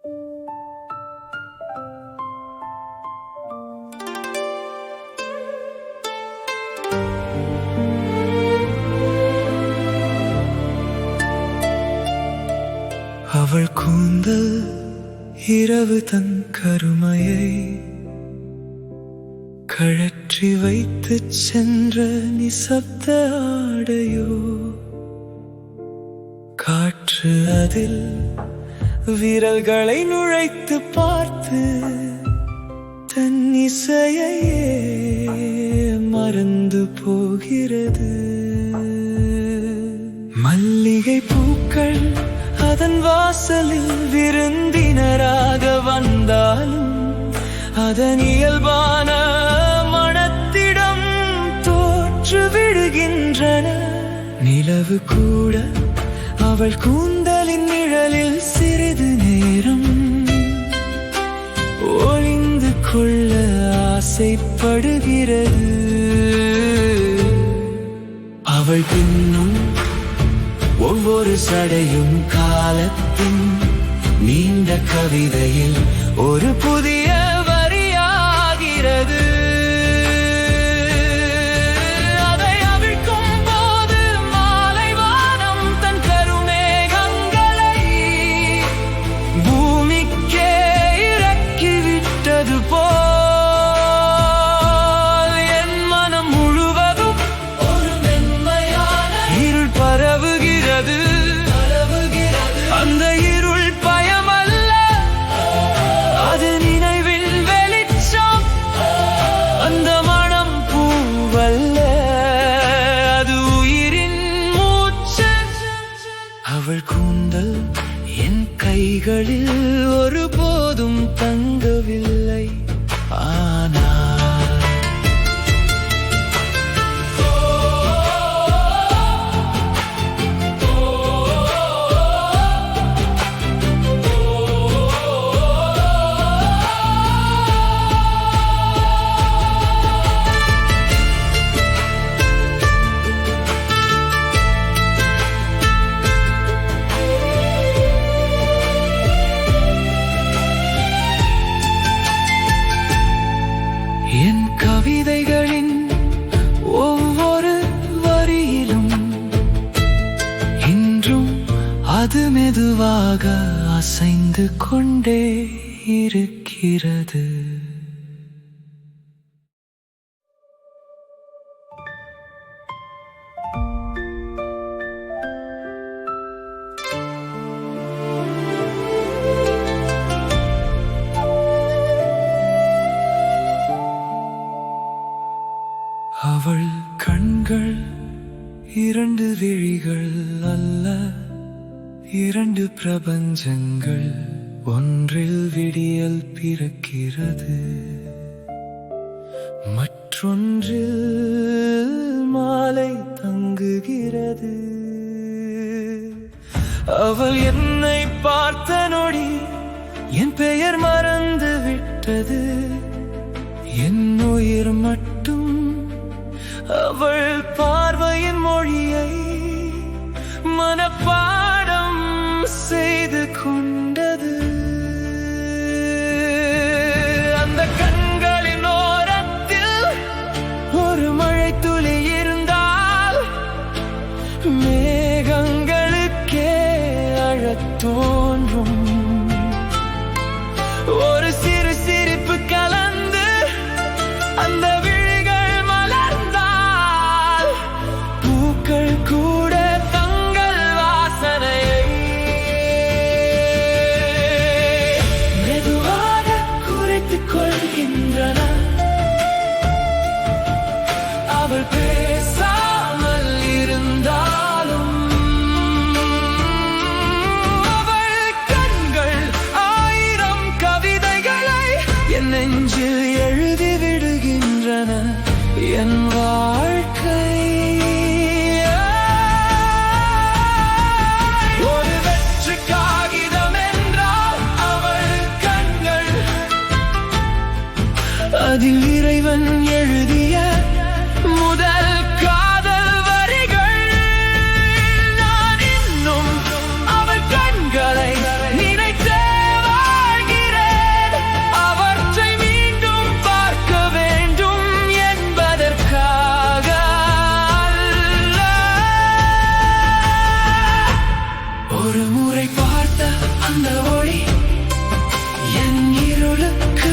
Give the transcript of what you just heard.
அவள் கூந்தல் இரவு தன் கருமையை கழற்றி வைத்து சென்ற நிசப்த ஆடையோ, காற்று அதில் விரல்களை நுழைத்து பார்த்து தன் இசையை மறந்து போகிறது. மல்லிகை பூக்கள் அதன் வாசலில் விருந்தினராக வந்தாலும் அதன் இயல்பான மனத்திடம் தோற்று விடுகின்றன. நிலவு கூட அவள் கூந்தலின் நிழலில் சிறிது நேரம் ஒளிந்து கொள்ள ஆசைப்படுகிறது. அவள் பின்னும் ஒவ்வொரு சடையும் காலத்தின் நீண்ட கவிதையில் ஒரு புதிய வரியாகிறது. அதை அவிழ்க்கும் போது மாலை வானம் தன் கருமேகங்களை பூமிக்கே இறக்கிவிட்டது போல் என் மனம் முழுவதும் ஒரு மென்மையான இருள் பரவுகிறது. அந்த இருள் பயமல்ல, அது நினைவின் வெளிச்சம். அந்த மனம் பூவல்ல, அது உயிரின் மூச்சு. அவள் கூந்தல் என் கைகளில் ஒருபோதும் தங்கவில்லை. ஆனால் என் கவிதைகளின் ஒவ்வொரு வரியிலும் இன்றும் அது மெதுவாக அசைந்து கொண்டே இருக்கிறது. அவள் கண்கள் இரண்டு விழிகள் அல்ல, இரண்டு பிரபஞ்சங்கள். ஒன்றில் விடியல் பிறக்கிறது, மற்றொன்றில் மாலை தங்குகிறது. அவள் என்னை பார்த்த நொடி என் பெயர் மறந்து விட்டது. என் உயிர் மட்டும் அவள் பார்வையின் மொழியை மனப்பாடம் செய்து கொண்டது. அந்த கண்களின் ஓரத்தில் ஒரு மழை துளி இருந்தால் மேகங்களுக்கே அழத் தோன்றும். ஒரு சிறு சிரிப்பு கலந்து அந்த கூட தங்கள் வாசனையை மெதுவாக குறைத்துக் கொள்கின்றன. அவள் பேசாமல் இருந்தாலும் அவள் கண்கள் ஆயிரம் கவிதைகளை என் நெஞ்சில் எழுதி விடுகின்றன. என் வாழ்க்கை அதில் இறைவன் எழுதிய முதல் காதல் வரிகள். நான் இன்னும் அவள் கண்களை நினைத்தே பார்த்த அந்த ஒளி என் இருளுக்கு